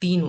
3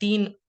3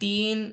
3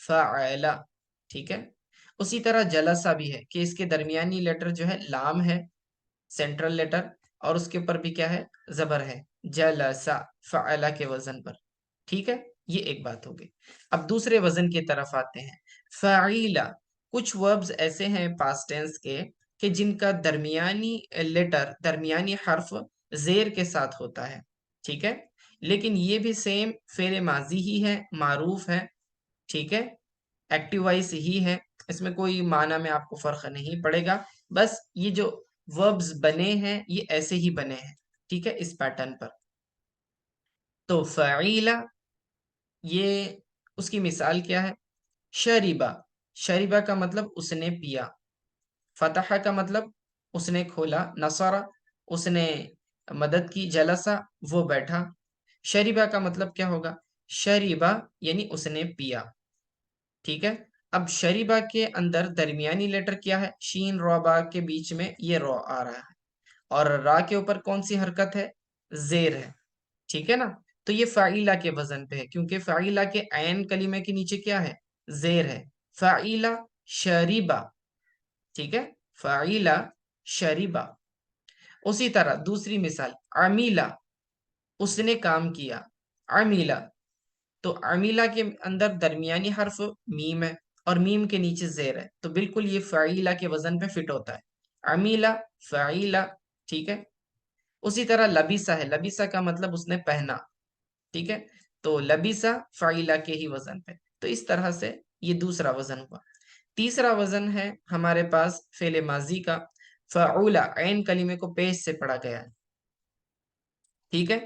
فعلا، ٹھیک ہے. اسی طرح جلسہ بھی ہے کہ اس کے درمیانی لیٹر جو ہے لام ہے، سینٹرل لیٹر، اور اس کے اوپر بھی کیا ہے، زبر ہے، جلسہ، فعلا کے وزن پر. ٹھیک ہے، یہ ایک بات ہوگی. اب دوسرے وزن کی طرف آتے ہیں. فعیلا، کچھ وربز ایسے ہیں پاسٹ ٹینس کے کہ جن کا درمیانی لیٹر، درمیانی حرف زیر کے ساتھ ہوتا ہے. ٹھیک ہے، لیکن یہ بھی سیم فعل ماضی ہی ہے، معروف ہے. ٹھیک ہے، ایکٹیو وائس ہی ہے، اس میں کوئی معنی میں آپ کو فرق نہیں پڑے گا. بس یہ جو وربز بنے ہیں یہ ایسے ہی بنے ہیں. ٹھیک ہے، اس پیٹرن پر. تو فعیلا، یہ اس کی مثال کیا ہے؟ شریبا، شریبا کا مطلب اس نے پیا. فتح کا مطلب اس نے کھولا. نصرہ، اس نے مدد کی. جلسہ، وہ بیٹھا. شریبا کا مطلب کیا ہوگا؟ شریبا یعنی اس نے پیا. ٹھیک ہے، اب شریبا کے اندر درمیانی لیٹر کیا ہے؟ شین رو با کے بیچ میں یہ رو آ رہا ہے، اور را کے اوپر کون سی حرکت ہے؟ زیر ہے. ٹھیک ہے نا، تو یہ فعیلہ کے وزن پہ ہے، کیونکہ فعیلہ کے عین کلمے کے نیچے کیا ہے؟ زیر ہے. فعیلہ شریبا. ٹھیک ہے، فعیلہ شریبا. اسی طرح دوسری مثال، عمیلہ، اس نے کام کیا. عمیلہ، تو عمیلہ کے اندر درمیانی حرف میم ہے، اور میم کے نیچے زیر ہے، تو بالکل یہ فعیلہ کے وزن پہ فٹ ہوتا ہے. عمیلہ، فعیلہ. ٹھیک ہے، اسی طرح لبیسہ ہے. لبیسہ کا مطلب اس نے پہنا. ٹھیک ہے، تو لبیسہ فعیلہ کے ہی وزن پہ. تو اس طرح سے یہ دوسرا وزن ہوا. تیسرا وزن ہے ہمارے پاس فعل ماضی کا. فعولا، عین کلمے کو پیش سے پڑھا گیا ہے. ٹھیک ہے،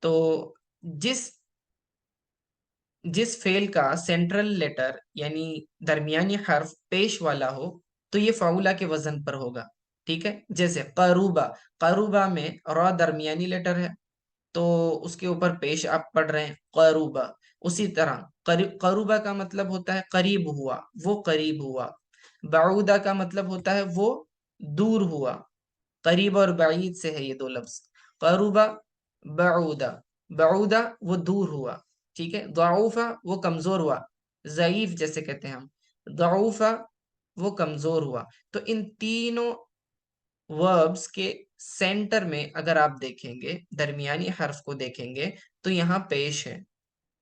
تو جس جس فعل کا سینٹرل لیٹر یعنی درمیانی حرف پیش والا ہو تو یہ فعولا کے وزن پر ہوگا. ٹھیک ہے، جیسے قروبا. قروبا میں را درمیانی لیٹر ہے، تو اس کے اوپر پیش آپ پڑھ رہے ہیں قروبا. اسی طرح قروبا کا مطلب ہوتا ہے قریب ہوا، وہ قریب ہوا. بعودہ کا مطلب ہوتا ہے وہ دور ہوا. قریب اور بعید سے ہے یہ دو لفظ. قروبا، بعودہ. بعودہ وہ دور ہوا. ٹھیک ہے، ضعوفہ وہ کمزور ہوا. ضعیف جیسے کہتے ہیں ہم، ضعوفہ وہ کمزور ہوا. تو ان تینوں وربز کے سینٹر میں اگر آپ دیکھیں گے، درمیانی حرف کو دیکھیں گے تو یہاں پیش ہے.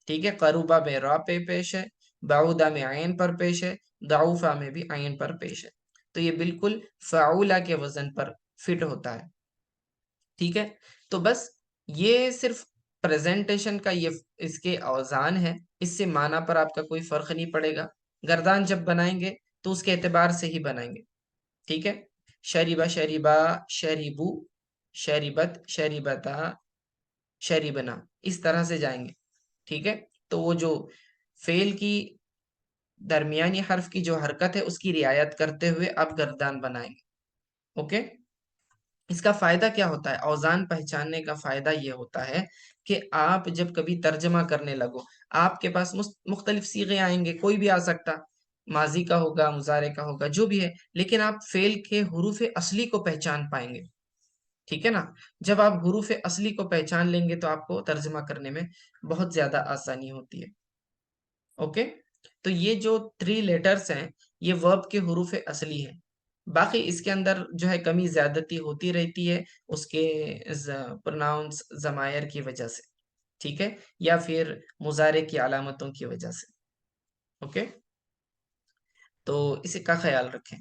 ٹھیک ہے، قروبہ میں را پہ پیش ہے، بعودہ میں عین پر پیش ہے، ضعوفہ میں بھی عین پر پیش ہے. تو یہ بالکل فعولہ کے وزن پر فٹ ہوتا ہے. ٹھیک ہے، تو بس یہ صرف پریزنٹیشن کا یہ اس کے اوزان ہے، اس سے معنی پر آپ کا کوئی فرق نہیں پڑے گا. گردان جب بنائیں گے تو اس کے اعتبار سے ہی بنائیں گے. ٹھیک ہے، شریبہ، شریبا، شریبو، شریبت، شریبتا، شریبنا، اس طرح سے جائیں گے. ٹھیک ہے، تو وہ جو فعل کی درمیانی حرف کی جو حرکت ہے اس کی رعایت کرتے ہوئے آپ گردان بنائیں گے. اوکے، اس کا فائدہ کیا ہوتا ہے؟ اوزان پہچاننے کا فائدہ یہ ہوتا ہے کہ آپ جب کبھی ترجمہ کرنے لگو، آپ کے پاس مختلف صیغے آئیں گے، کوئی بھی آ سکتا، ماضی کا ہوگا، مضارع کا ہوگا، جو بھی ہے، لیکن آپ فعل کے حروف اصلی کو پہچان پائیں گے. ٹھیک ہے نا، جب آپ حروف اصلی کو پہچان لیں گے تو آپ کو ترجمہ کرنے میں بہت زیادہ آسانی ہوتی ہے. اوکے، تو یہ جو 3 لیٹرز ہیں یہ ورب کے حروف اصلی ہیں. باقی اس کے اندر جو ہے کمی زیادتی ہوتی رہتی ہے اس کے پروناؤنس ضمائر کی وجہ سے. ٹھیک ہے، یا پھر مضارع کی علامتوں کی وجہ سے. اوکے، تو اسی کا خیال رکھیں.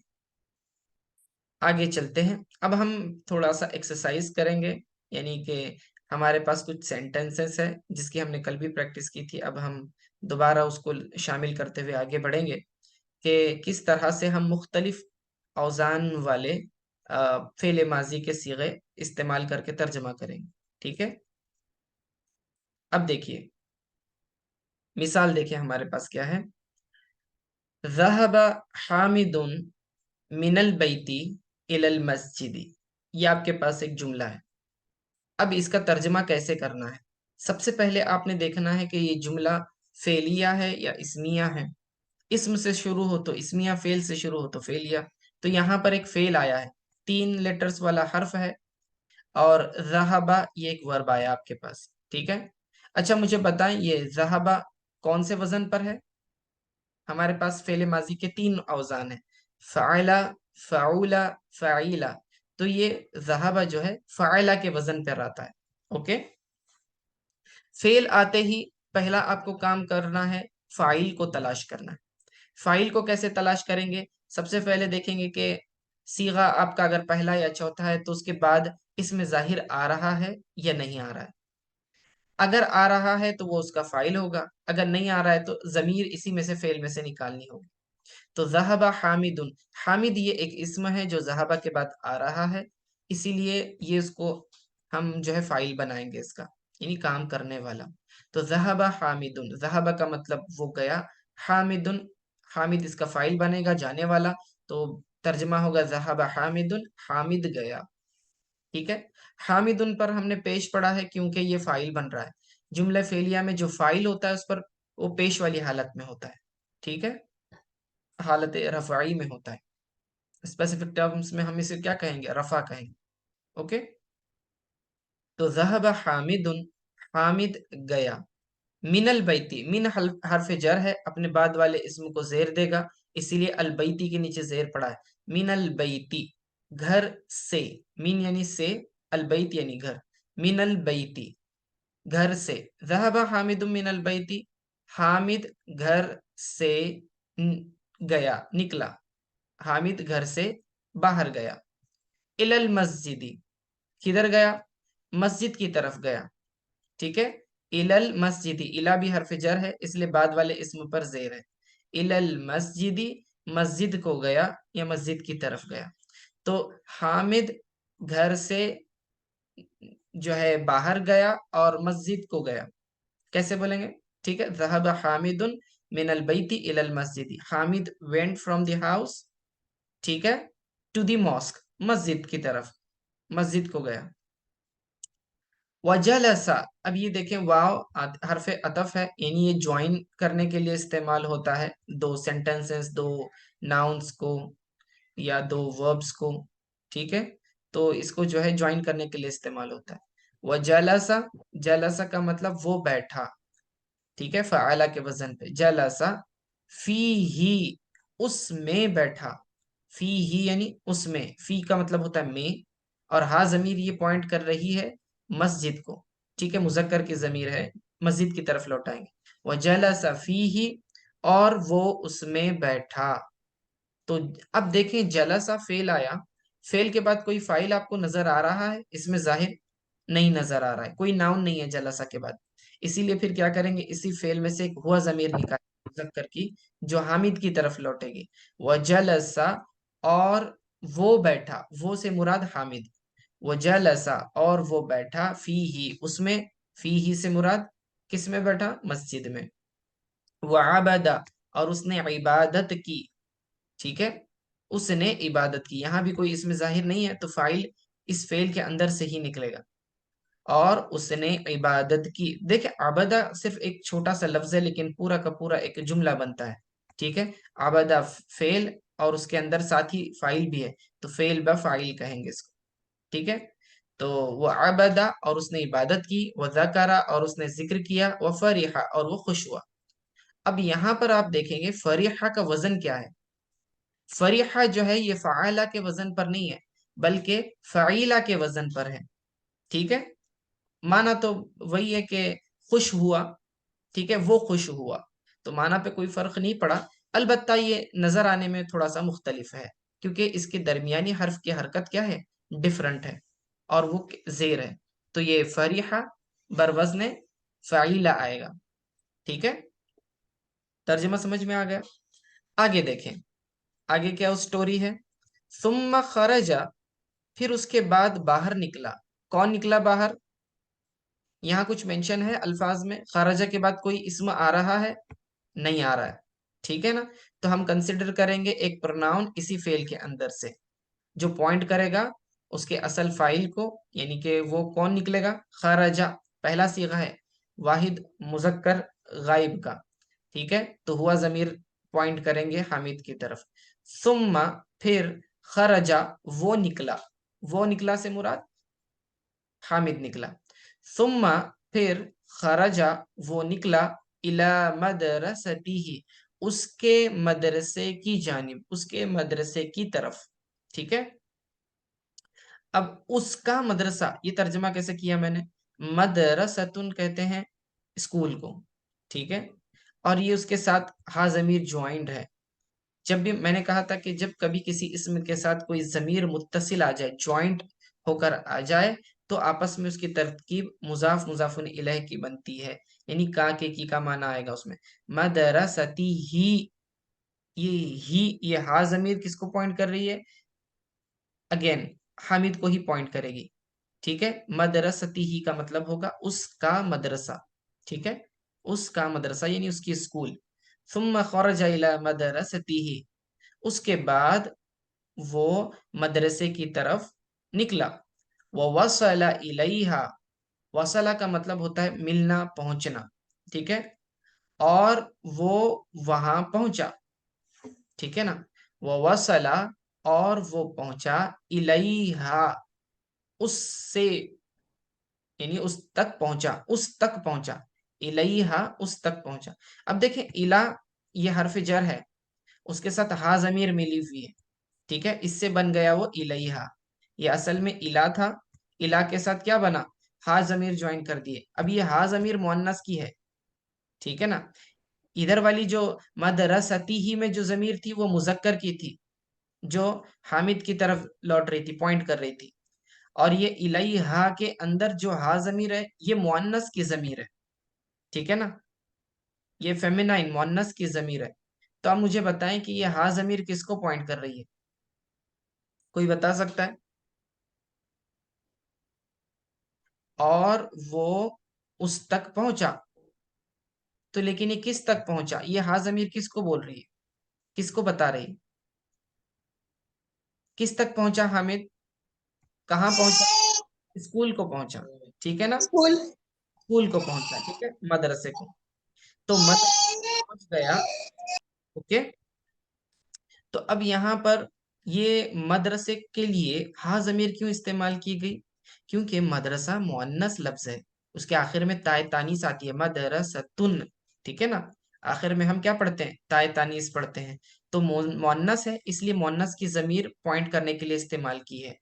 آگے چلتے ہیں. اب ہم تھوڑا سا ایکسرسائز کریں گے، یعنی کہ ہمارے پاس کچھ سینٹنسز ہے جس کی ہم نے کل بھی پریکٹس کی تھی. اب ہم دوبارہ اس کو شامل کرتے ہوئے آگے بڑھیں گے کہ کس طرح سے ہم مختلف اوزان والے فعل ماضی کے صیغے استعمال کر کے ترجمہ کریں گے. ٹھیک ہے، اب دیکھیے مثال، دیکھیے ہمارے پاس کیا ہے. ذهب حامد من البیت الی المسجد. یہ آپ کے پاس ایک جملہ ہے. اب اس کا ترجمہ کیسے کرنا ہے؟ سب سے پہلے آپ نے دیکھنا ہے کہ یہ جملہ فعلیہ ہے یا اسمیہ ہے. اسم سے شروع ہو تو اسمیہ، فعل سے شروع ہو تو فعلیہ. تو یہاں پر ایک فعل آیا ہے، 3 لیٹرز والا حرف ہے، اور ذہبہ یہ ایک ورب آیا آپ کے پاس. ٹھیک ہے، اچھا مجھے بتائیں یہ ذہبہ کون سے وزن پر ہے؟ ہمارے پاس فعل ماضی کے 3 اوزان ہیں، فعلا، فعولا، فعیلا. تو یہ ذہبہ جو ہے فعلا کے وزن پر آتا ہے. اوکے، فعل آتے ہی پہلا آپ کو کام کرنا ہے فاعل کو تلاش کرنا ہے. فاعل کو کیسے تلاش کریں گے؟ سب سے پہلے دیکھیں گے کہ صیغہ آپ کا اگر پہلا یا چوتھا ہے تو اس کے بعد اس میں ظاہر آ رہا ہے یا نہیں آ رہا ہے. اگر آ رہا ہے تو وہ اس کا فاعل ہوگا، اگر نہیں آ رہا ہے تو ضمیر اسی میں سے فعل میں سے نکالنی ہوگی. تو ذہبہ حامد، حامد یہ ایک اسم ہے جو ذہبہ کے بعد آ رہا ہے، اسی لیے یہ اس کو ہم جو ہے فاعل بنائیں گے اس کا، یعنی کام کرنے والا. تو ذہبہ حامد، ذہبہ کا مطلب وہ گیا، حامد، حامد اس کا فاعل بنے گا جانے والا، تو ترجمہ ہوگا ذہبہ حامد، حامد گیا. ٹھیک ہے، حامد ان پر ہم نے پیش پڑا ہے کیونکہ یہ فاعل بن رہا ہے. جملہ فعلیہ میں جو فاعل ہوتا ہے اس پر وہ پیش والی حالت میں ہوتا ہے. ٹھیک ہے، حالت رفعی میں ہوتا ہے. اسپیسیفک ٹرمز میں ہم اسے کیا کہیں گے؟ رفع کہیں گے. اوکے، تو ذہب حامد، حامد گیا. من البیتی، من حرف جر ہے، اپنے بعد والے اسم کو زیر دے گا، اسی لیے البیتی کے نیچے زیر پڑا ہے. من البیتی، گھر سے، من یعنی سے، البیت یعنی گھر. من البیتی، گھر سے. ذهب حامد من البیتی، حامد گھر سے گیا، نکلا. حامد گھر سے باہر گیا. الی المسجد، کدھر گیا؟ مسجد کی طرف گیا. ٹھیک ہے، الی المسجد، الی بھی حرف جر ہے اس لیے بعد والے اسم پر زیر ہے. الی المسجد، مسجد کو گیا یا مسجد کی طرف گیا. تو حامد گھر سے جو ہے باہر گیا اور مسجد کو گیا. کیسے بولیں گے؟ ٹھیک ہے، ذهب حامد من البیت الى المسجد، Hamid went from the house، ٹھیک ہے، to the mosque، مسجد کی طرف، مسجد کو گیا. وجلس، اب یہ دیکھیں واو حرف عطف ہے، یعنی یہ جوائن کرنے کے لیے استعمال ہوتا ہے دو سینٹنسز، دو ناؤنس کو یا دو وربس کو. ٹھیک ہے، تو اس کو جو ہے جوائن کرنے کے لیے استعمال ہوتا ہے. وجلس، جلس کا مطلب وہ بیٹھا. ٹھیک ہے، فعلا کے وزن پہ. جلسا، فی ہی، اس میں بیٹھا. فی ہی یعنی اس میں، فی کا مطلب ہوتا ہے میں، اور ہا ضمیر یہ پوائنٹ کر رہی ہے مسجد کو. ٹھیک ہے، مذکر کی ضمیر ہے، مسجد کی طرف لوٹائیں گے. وجلس فیہ، اور وہ اس میں بیٹھا. تو اب دیکھیں جلسا فعل آیا، فعل کے بعد کوئی فاعل آپ کو نظر آ رہا ہے؟ اس میں ظاہر نہیں نظر آ رہا ہے، کوئی ناؤن نہیں ہے جلسا کے بعد. اسی لیے پھر کیا کریں گے؟ اسی فعل میں سے ایک ہوا ضمیر نکال مذکر کی جو حامد کی طرف لوٹے گی. وجلسا، اور وہ بیٹھا، وہ سے مراد حامد. وجلسا، اور وہ بیٹھا، فی ہی، اس میں، فی ہی سے مراد کس میں بیٹھا؟ مسجد میں. وعبد، اور اس نے عبادت کی. ٹھیک ہے، اس نے عبادت کی، یہاں بھی کوئی اس میں ظاہر نہیں ہے تو فاعل اس فعل کے اندر سے ہی نکلے گا. اور اس نے عبادت کی. دیکھیں عبدہ صرف ایک چھوٹا سا لفظ ہے لیکن پورا کا پورا ایک جملہ بنتا ہے. ٹھیک ہے، عبدہ فعل اور اس کے اندر ساتھ ہی فاعل بھی ہے، تو فعل بفاعل کہیں گے اس کو. ٹھیک ہے، تو وہ عبدہ، اور اس نے عبادت کی، وہ ذکرہ، اور اس نے ذکر کیا، وہ فرحہ، اور وہ خوش ہوا. اب یہاں پر آپ دیکھیں گے فرحہ کا وزن کیا ہے. فرحہ جو ہے یہ فعالہ کے وزن پر نہیں ہے بلکہ فعیلہ کے وزن پر ہے. ٹھیک ہے، معنی تو وہی ہے کہ خوش ہوا. ٹھیک ہے، وہ خوش ہوا، تو معنی پہ کوئی فرق نہیں پڑا. البتہ یہ نظر آنے میں تھوڑا سا مختلف ہے کیونکہ اس کے درمیانی حرف کی حرکت کیا ہے؟ ڈیفرنٹ ہے، اور وہ زیر ہے. تو یہ فریحہ بروزن فعیلہ آئے گا. ٹھیک ہے، ترجمہ سمجھ میں آ گیا؟ آگے دیکھیں، آگے کیا سٹوری ہے. ثم خرج، پھر اس کے بعد باہر نکلا. کون نکلا باہر؟ یہاں کچھ مینشن ہے الفاظ میں، خارجہ کے بعد کوئی اسم آ رہا ہے؟ نہیں آ رہا ہے. ٹھیک ہے نا، تو ہم کنسیڈر کریں گے ایک پرناؤن اسی فعل کے اندر سے جو پوائنٹ کرے گا اس کے اصل فاعل کو، یعنی کہ وہ کون نکلے گا؟ خارجہ پہلا صیغہ ہے واحد مذکر غائب کا. ٹھیک ہے، تو ہوا ضمیر پوائنٹ کریں گے حامد کی طرف. ثم، پھر، خرجہ وہ نکلا، وہ نکلا سے مراد حامد نکلا. ثم، پھر، خرجہ وہ نکلا، الی مدرستی، اس کے مدرسے کی جانب، اس کے مدرسے کی طرف، ٹھیک ہے. اب اس کا مدرسہ، یہ ترجمہ کیسے کیا میں نے؟ مدرستن کہتے ہیں اسکول کو، ٹھیک ہے. اور یہ اس کے ساتھ ہا ضمیر جوائنڈ ہے. جب بھی میں نے کہا تھا کہ جب کبھی کسی اسم کے ساتھ کوئی ضمیر متصل آ جائے، جوائنٹ ہو کر آ جائے، تو آپس میں اس کی ترکیب مضاف مضاف الیہ کی بنتی ہے، یعنی کا کے کی کا معنی آئے گا اس میں. مدرستی ہی، یہ ہا ضمیر کس کو پوائنٹ کر رہی ہے؟ اگین حامد کو ہی پوائنٹ کرے گی، ٹھیک ہے. مدرستی ہی کا مطلب ہوگا اس کا مدرسہ، ٹھیک ہے، اس کا مدرسہ یعنی اس کی اسکول. ثم خرج الى مدرسته، اس کے بعد وہ مدرسے کی طرف نکلا. ووصل الیہا، وصلہ کا مطلب ہوتا ہے ملنا، پہنچنا، ٹھیک ہے. اور وہ وہاں پہنچا، ٹھیک ہے نا. ووصل، اور وہ پہنچا، الیہا، اس سے، یعنی اس تک پہنچا، اس تک پہنچا، الیہا، اس تک پہنچا. اب دیکھیں الا یہ حرف جر ہے، اس کے ساتھ ہا ضمیر ملی ہوئی ہے، ٹھیک ہے. اس سے بن گیا وہ الیہا. یہ اصل میں الا تھا، الا کے ساتھ کیا بنا؟ ہا ضمیر جوائن کر دیے. اب یہ ہا ضمیر مؤنث کی ہے، ٹھیک ہے نا. ادھر والی جو مدرستی ہی میں جو ضمیر تھی وہ مذکر کی تھی، جو حامد کی طرف لوٹ رہی تھی، پوائنٹ کر رہی تھی. اور یہ الیہا کے اندر جو ہا ضمیر ہے یہ مؤنث کی ضمیر ہے، ٹھیک ہے نا. یہ فیمینائن مؤنث کی ضمیر ہے. تو آپ مجھے بتائیں کہ یہ ہا ضمیر کس کو پوائنٹ کر رہی ہے؟ کوئی بتا سکتا ہے؟ اور وہ اس تک پہنچا. تو لیکن یہ کس تک پہنچا؟ یہ ہا ضمیر کس کو بول رہی ہے، کس کو بتا رہی ہے؟ کس تک پہنچا حامد؟ کہاں پہنچا؟ اسکول کو پہنچا، ٹھیک ہے نا. اسکول. اسکول کو پہنچا، ٹھیک ہے، مدرسے کو. تو مدرسے پہنچ گیا، اوکے. تو اب یہاں پر یہ مدرسے کے لیے ہا ضمیر کیوں استعمال کی گئی؟ کیونکہ مدرسہ مؤنث لفظ ہے، اس کے آخر میں تائے تانیث آتی ہے، مدرستن، ٹھیک ہے نا. آخر میں ہم کیا پڑھتے ہیں؟ تائے تانیث پڑھتے ہیں. تو مؤنث ہے، اس لیے مؤنث کی ضمیر پوائنٹ کرنے کے لیے استعمال کی ہے.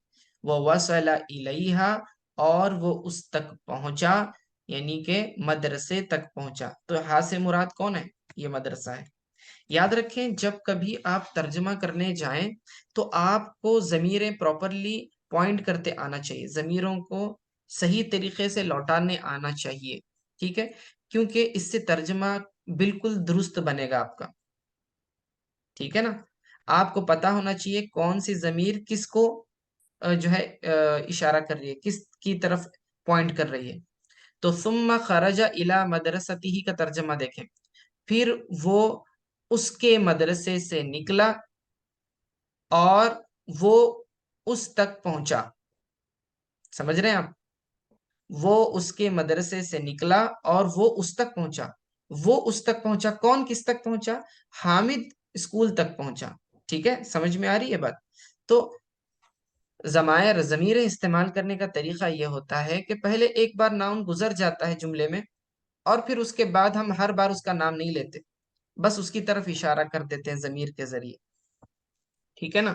وہ وصل الیہا، اور وہ اس تک پہنچا، یعنی کہ مدرسے تک پہنچا. تو ہا سے مراد کون ہے؟ یہ مدرسہ ہے. یاد رکھیں جب کبھی آپ ترجمہ کرنے جائیں تو آپ کو ضمیریں پراپرلی پوائنٹ کرتے آنا چاہیے، ضمیروں کو صحیح طریقے سے لوٹانے آنا چاہیے، ٹھیک ہے. کیونکہ اس سے ترجمہ بالکل درست بنے گا آپ کا، ٹھیک ہے نا. آپ کو پتا ہونا چاہیے کون سی ضمیر کس کو جو ہے اشارہ کر رہی ہے، کس کی طرف پوائنٹ کر رہی ہے. تو ثم خرج الی مدرستی کا ترجمہ دیکھیں. پھر وہ اس کے مدرسے سے نکلا اور وہ اس تک پہنچا. سمجھ رہے ہیں آپ؟ وہ اس کے مدرسے سے نکلا اور وہ اس تک پہنچا. وہ اس تک پہنچا، کون کس تک پہنچا؟ حامد اسکول تک پہنچا، ٹھیک ہے. سمجھ میں آ رہی ہے بات؟ تو ضمیر استعمال کرنے کا طریقہ یہ ہوتا ہے کہ پہلے ایک بار ناؤن گزر جاتا ہے جملے میں، اور پھر اس کے بعد ہم ہر بار اس کا نام نہیں لیتے، بس اس کی طرف اشارہ کر دیتے ہیں ضمیر کے ذریعے، ٹھیک ہے نا.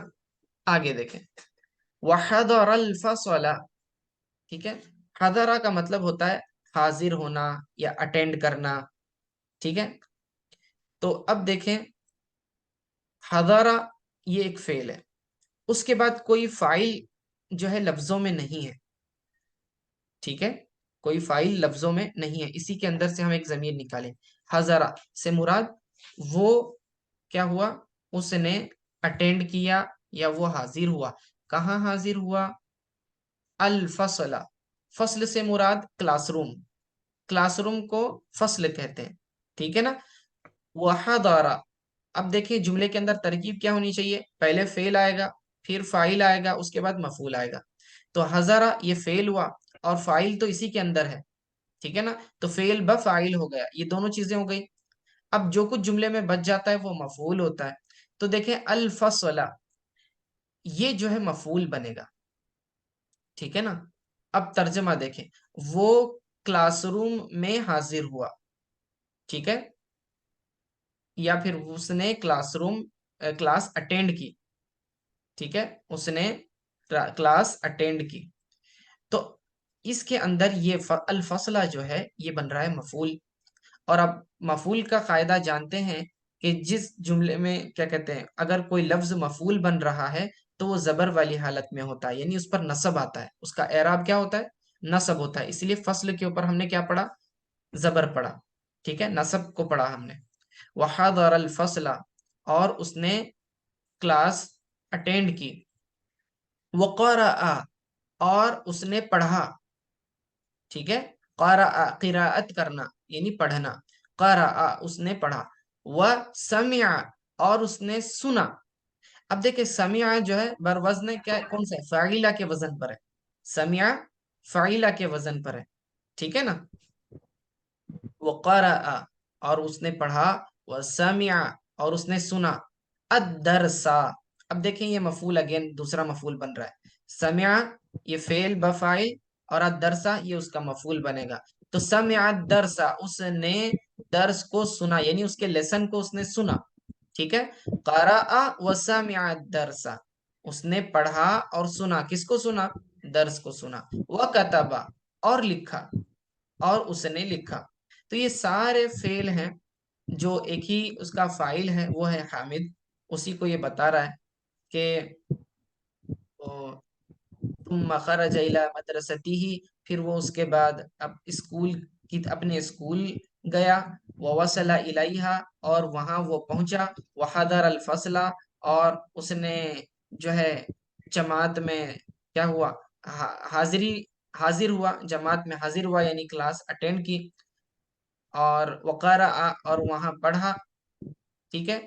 آگے دیکھیں، وحضر الفصل، ٹھیک ہے. حضرہ کا مطلب ہوتا ہے حاضر ہونا یا اٹینڈ کرنا، ٹھیک ہے. تو اب دیکھیں حضرہ یہ ایک فعل ہے، اس کے بعد کوئی فاعل جو ہے لفظوں میں نہیں ہے، ٹھیک ہے. کوئی فاعل لفظوں میں نہیں ہے، اسی کے اندر سے ہم ایک ضمیر نکالیں. حضرہ سے مراد وہ کیا ہوا؟ اس نے اٹینڈ کیا یا وہ حاضر ہوا. کہاں حاضر ہوا؟ الفصل، فصل سے مراد کلاس روم، کلاس روم کو فصل کہتے ہیں، ٹھیک ہے نا. وحضر، اب دیکھیں جملے کے اندر ترکیب کیا ہونی چاہیے؟ پہلے فعل آئے گا، پھر فاعل آئے گا، اس کے بعد مفعول آئے گا. تو حضر یہ فعل ہوا اور فاعل تو اسی کے اندر ہے، ٹھیک ہے نا. تو فعل بفاعل ہو گیا، یہ دونوں چیزیں ہو گئی. اب جو کچھ جملے میں بچ جاتا ہے وہ مفعول ہوتا ہے. تو دیکھیں الفصل یہ جو ہے مفعول بنے گا، ٹھیک ہے نا. اب ترجمہ دیکھیں، وہ کلاس روم میں حاضر ہوا، ٹھیک ہے. یا پھر اس نے کلاس اٹینڈ کی، ٹھیک ہے، اس نے کلاس اٹینڈ کی. تو اس کے اندر یہ الفصلہ جو ہے یہ بن رہا ہے مفعول. اور اب مفعول کا قاعدہ جانتے ہیں کہ جس جملے میں کیا کہتے ہیں، اگر کوئی لفظ مفعول بن رہا ہے تو وہ زبر والی حالت میں ہوتا ہے، یعنی اس پر نصب آتا ہے، اس کا اعراب کیا ہوتا ہے، نصب ہوتا ہے. اس لیے فصل کے اوپر ہم نے کیا پڑھا، زبر پڑھا، ٹھیک ہے، نصب کو پڑھا ہم نے. وحضر الفصل، اور اس نے کلاس اٹینڈ کی. وقرأ، اور اس نے پڑھا، ٹھیک ہے. قرأ قراءت کرنا یعنی پڑھنا، قرأ اس نے پڑھا. وسمع، اور اس نے سنا. اب دیکھیں سمع جو ہے بر وزن کیا کون سا ہے، فاعلہ کے وزن پر ہے. سمع فاعلہ کے وزن پر ہے، ٹھیک ہے نا. وقرأ، اور اس نے پڑھا. وسمع، اور اس نے سنا. الدرس، اب دیکھیں یہ مفعول اگین دوسرا مفعول بن رہا ہے. سمع یہ فعل بفاعل، اور الدرس یہ اس کا مفعول بنے گا. تو سمع الدرس، اس نے درس کو سنا، یعنی اس کے لیسن کو اس نے سنا، ٹھیک ہے. قرأ وسمع الدرس، اس نے پڑھا اور سنا. کس کو سنا، درس کو سنا. وکتب، اور لکھا، اور اس نے لکھا. تو یہ سارے فعل ہیں جو ایک ہی اس کا فاعل ہے، وہ ہے حامد. اسی کو یہ بتا رہا ہے کہ ثم خرج الى مدرسته، پھر وہ اس کے بعد اب اسکول کی اپنے اسکول گیا. ووصل الیہا، اور وہاں وہ پہنچا. وحضر الفصل، اور اس نے جو ہے جماعت میں کیا ہوا، حاضر ہوا، جماعت میں حاضر ہوا یعنی کلاس اٹینڈ کی. اور وقرأ، اور وہاں پڑھا، ٹھیک ہے.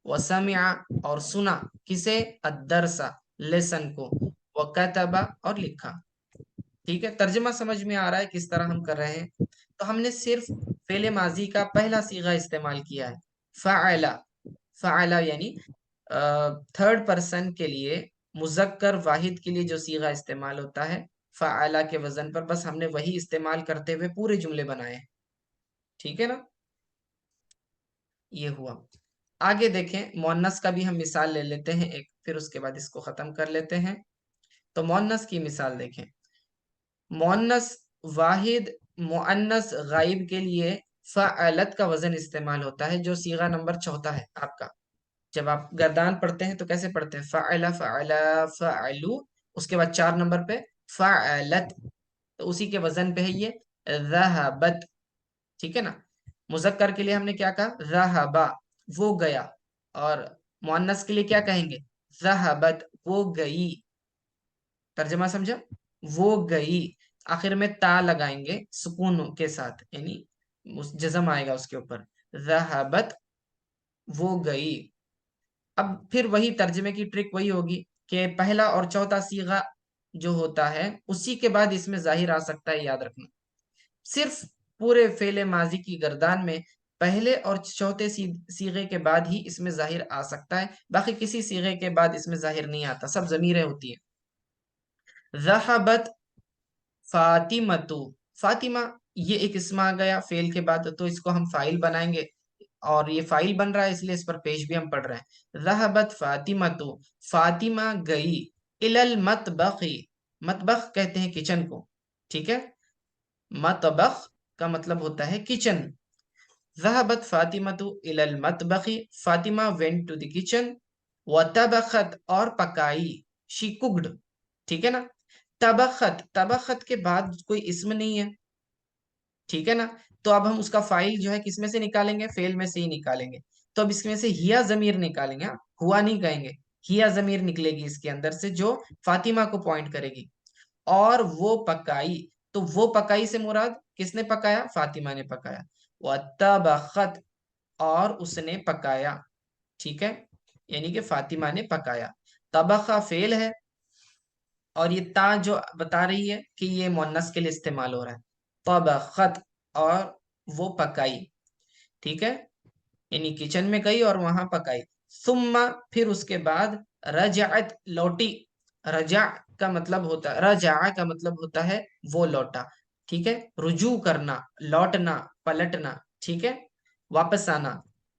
وسمع، اور سنا، کسے، الدرس لیسن کو. وکتب، اور لکھا. ٹھیک ہے، ترجمہ سمجھ میں آ رہا ہے کس طرح ہم کر رہے ہیں. تو ہم نے صرف فعل ماضی کا پہلا صیغہ استعمال کیا ہے، فعل. فعل یعنی تھرڈ پرسن کے لیے، مذکر واحد کے لیے جو صیغہ استعمال ہوتا ہے فعل کے وزن پر، بس ہم نے وہی استعمال کرتے ہوئے پورے جملے بنائے ہیں، ٹھیک ہے نا. یہ ہوا. آگے دیکھیں مؤنث کا بھی ہم مثال لے لیتے ہیں ایک، پھر اس کے بعد اس کو ختم کر لیتے ہیں. تو مؤنث کی مثال دیکھیں. مؤنث واحد مؤنث غائب کے لیے فعلت کا وزن استعمال ہوتا ہے، جو صیغہ نمبر 4 ہے آپ کا. جب آپ گردان پڑھتے ہیں تو کیسے پڑھتے ہیں، فعل فعل فعلو، اس کے بعد 4 نمبر پہ فعلت، تو اسی کے وزن پہ ہے یہ ذہبت، ٹھیک ہے نا. مذکر کے لیے ہم نے کیا کہا، ذہبا وہ گیا، اور مؤنث کے لیے کیا کہیں گے، ذہبت وہ گئی. ترجمہ سمجھا، وہ گئی. آخر میں تا لگائیں گے سکون کے ساتھ، یعنی جزم آئے گا اس کے اوپر، ذہبت وہ گئی. اب پھر وہی ترجمے کی ٹرک وہی ہوگی کہ پہلا اور چوتھا صیغہ جو ہوتا ہے اسی کے بعد اس میں ظاہر آ سکتا ہے، یاد رکھنا. صرف پورے فعل ماضی کی گردان میں پہلے اور چوتھے صیغے کے بعد ہی اس میں ظاہر آ سکتا ہے، باقی کسی صیغے کے بعد اس میں ظاہر نہیں آتا، سب ضمیریں ہوتی ہیں. ذہبت فاطمہ، فاطمہ یہ ایک اسم آ گیا فعل کے بعد، تو اس کو ہم فاعل بنائیں گے، اور یہ فاعل بن رہا ہے اس لیے اس پر پیش بھی ہم پڑھ رہے ہیں. ذہبت فاطمہ، فاطمہ گئی. الی المطبخ، مطبخ کہتے ہیں کچن کو، ٹھیک ہے. مطبخ کا مطلب ہوتا ہے کچن. ذہبت فاطمہ الی المطبخ، Fatima went to the kitchen. وطبخت، اور پکائی، she cooked، ٹھیک ہے نا. طبخت، طبخت کے بعد کوئی اسم نہیں ہے، ٹھیک ہے نا. تو اب ہم اس کا فاعل جو ہے کس میں سے نکالیں گے، فعل میں سے ہی نکالیں گے. تو اب اس میں سے ہیا ضمیر نکالیں گے، ہوا نہیں کہیں گے، ہیا ضمیر نکلے گی اس کے اندر سے جو فاطمہ کو پوائنٹ کرے گی. اور وہ پکائی، تو وہ پکائی سے مراد کس نے پکایا، فاطمہ نے پکایا. وطبخت، اور اس نے پکایا، ٹھیک ہے، یعنی کہ فاطمہ نے پکایا. طبخہ فعل ہے، اور یہ تا جو بتا رہی ہے کہ یہ مؤنث کے لیے استعمال ہو رہا ہے. طبخت، اور وہ پکائی، ٹھیک ہے، یعنی کچن میں گئی اور وہاں پکائی. ثم، پھر اس کے بعد رجعت لوٹی. رجع کا مطلب ہوتا ہے، رجع کا مطلب ہوتا ہے وہ لوٹا، ٹھیک ہے. رجوع کرنا، لوٹنا، پلٹنا، ٹھیک ہے، واپس آنا.